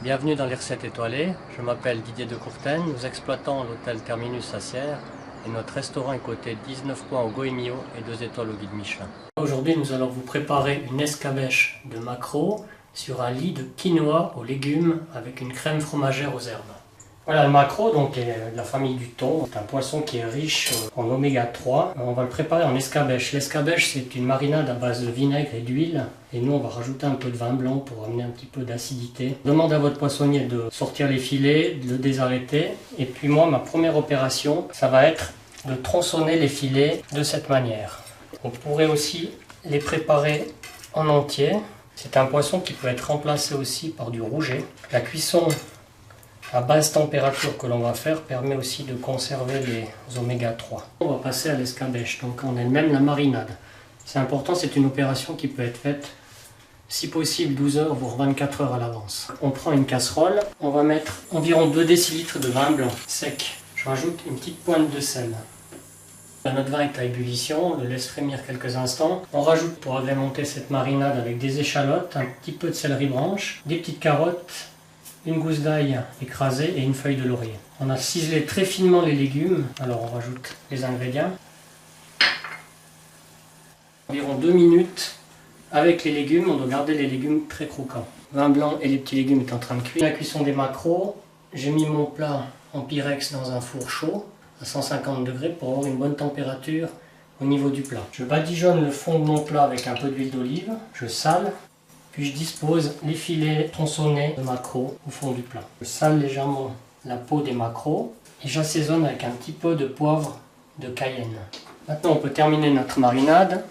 Bienvenue dans les recettes étoilées, je m'appelle Didier de Courtène, nous exploitons l'hôtel Terminus à Sierre et notre restaurant est coté 19 points au Goemio et 2 étoiles au guide Michelin. Aujourd'hui nous allons vous préparer une escabèche de maquereau sur un lit de quinoa aux légumes avec une crème fromagère aux herbes. Voilà, le maquereau donc, est de la famille du thon, c'est un poisson qui est riche en oméga 3. On va le préparer en escabèche. L'escabèche c'est une marinade à base de vinaigre et d'huile. Et nous on va rajouter un peu de vin blanc pour amener un petit peu d'acidité. Demandez à votre poissonnier de sortir les filets, de le désarrêter. Et puis moi ma première opération, ça va être de tronçonner les filets de cette manière. On pourrait aussi les préparer en entier. C'est un poisson qui peut être remplacé aussi par du rouget. La cuisson à basse température que l'on va faire permet aussi de conserver les oméga 3. On va passer à l'escabèche, donc en elle-même la marinade. C'est important, c'est une opération qui peut être faite si possible 12 heures voire 24 heures à l'avance. On prend une casserole, on va mettre environ 2 décilitres de vin blanc sec. Je rajoute une petite pointe de sel. Notre vin est à ébullition, on le laisse frémir quelques instants. On rajoute pour agrémenter cette marinade avec des échalotes, un petit peu de céleri branche, des petites carottes, une gousse d'ail écrasée et une feuille de laurier. On a ciselé très finement les légumes, alors on rajoute les ingrédients. Environ 2 minutes avec les légumes, on doit garder les légumes très croquants. Vin blanc et les petits légumes est en train de cuire. La cuisson des maquereaux, j'ai mis mon plat en pyrex dans un four chaud à 150 degrés pour avoir une bonne température au niveau du plat. Je badigeonne le fond de mon plat avec un peu d'huile d'olive, je sale. Puis je dispose les filets tronçonnés de maquereau au fond du plat. Je sale légèrement la peau des maquereaux et j'assaisonne avec un petit peu de poivre de Cayenne. Maintenant on peut terminer notre marinade.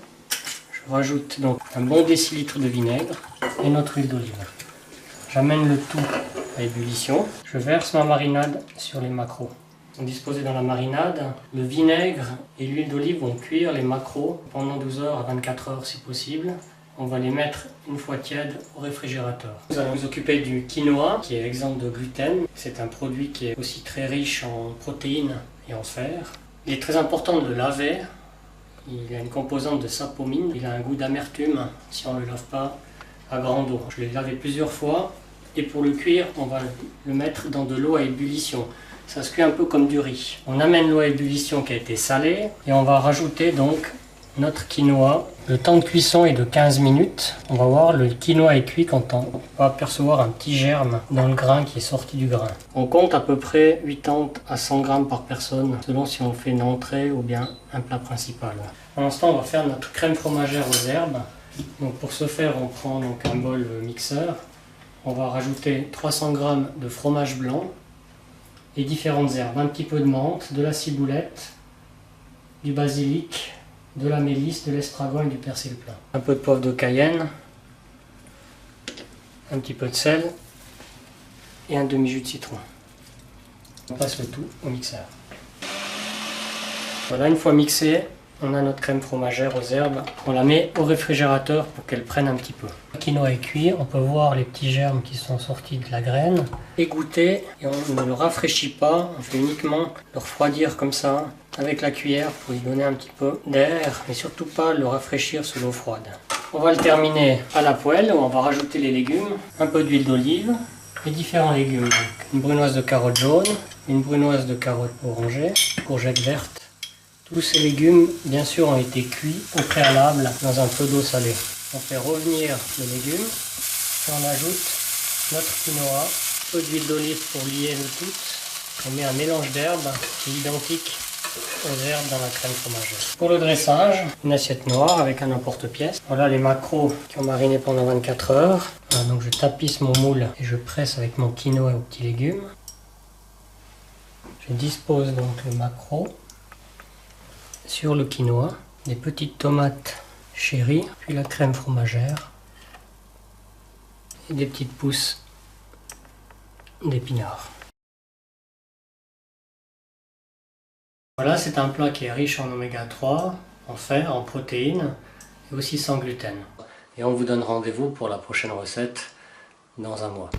Je rajoute donc un bon décilitre de vinaigre et notre huile d'olive. J'amène le tout à ébullition. Je verse ma marinade sur les maquereaux. Disposés dans la marinade, le vinaigre et l'huile d'olive vont cuire les maquereaux pendant 12 heures à 24 heures si possible. On va les mettre une fois tièdes au réfrigérateur. Nous allons nous occuper du quinoa qui est exempt de gluten. C'est un produit qui est aussi très riche en protéines et en fer. Il est très important de le laver. Il a une composante de sapomine. Il a un goût d'amertume si on ne le lave pas à grande eau. Je l'ai lavé plusieurs fois et pour le cuire, on va le mettre dans de l'eau à ébullition. Ça se cuit un peu comme du riz. On amène l'eau à ébullition qui a été salée et on va rajouter donc notre quinoa. Le temps de cuisson est de 15 minutes. On va voir, le quinoa est cuit quand on va apercevoir un petit germe dans le grain qui est sorti du grain. On compte à peu près 80 à 100 grammes par personne, selon si on fait une entrée ou bien un plat principal. Pour l'instant, on va faire notre crème fromagère aux herbes. Donc pour ce faire, on prend donc un bol mixeur. On va rajouter 300 grammes de fromage blanc et différentes herbes. Un petit peu de menthe, de la ciboulette, du basilic, de la mélisse, de l'estragon et du persil plat. Un peu de poivre de Cayenne, un petit peu de sel et un demi-jus de citron. On passe le tout au mixeur. Voilà, une fois mixé, on a notre crème fromagère aux herbes. On la met au réfrigérateur pour qu'elle prenne un petit peu. Le quinoa est cuit, on peut voir les petits germes qui sont sortis de la graine. Égoutter, et on ne le rafraîchit pas, on fait uniquement le refroidir comme ça avec la cuillère pour lui donner un petit peu d'air, mais surtout pas le rafraîchir sous l'eau froide. On va le terminer à la poêle où on va rajouter les légumes, un peu d'huile d'olive et différents légumes. Donc, une brunoise de carottes jaunes, une brunoise de carottes orangées, courgettes vertes. Tous ces légumes, bien sûr, ont été cuits au préalable dans un peu d'eau salée. On fait revenir les légumes et on ajoute notre quinoa, un peu d'huile d'olive pour lier le tout. On met un mélange d'herbes qui est identique aux herbes dans la crème fromagère. Pour le dressage, une assiette noire avec un emporte-pièce. Voilà les maquereaux qui ont mariné pendant 24 heures. Voilà, donc je tapisse mon moule et je presse avec mon quinoa aux petits légumes. Je dispose donc le maquereau sur le quinoa, des petites tomates chéries, puis la crème fromagère et des petites pousses d'épinards. Voilà, c'est un plat qui est riche en oméga 3, en fer, en protéines et aussi sans gluten. Et on vous donne rendez-vous pour la prochaine recette dans un mois.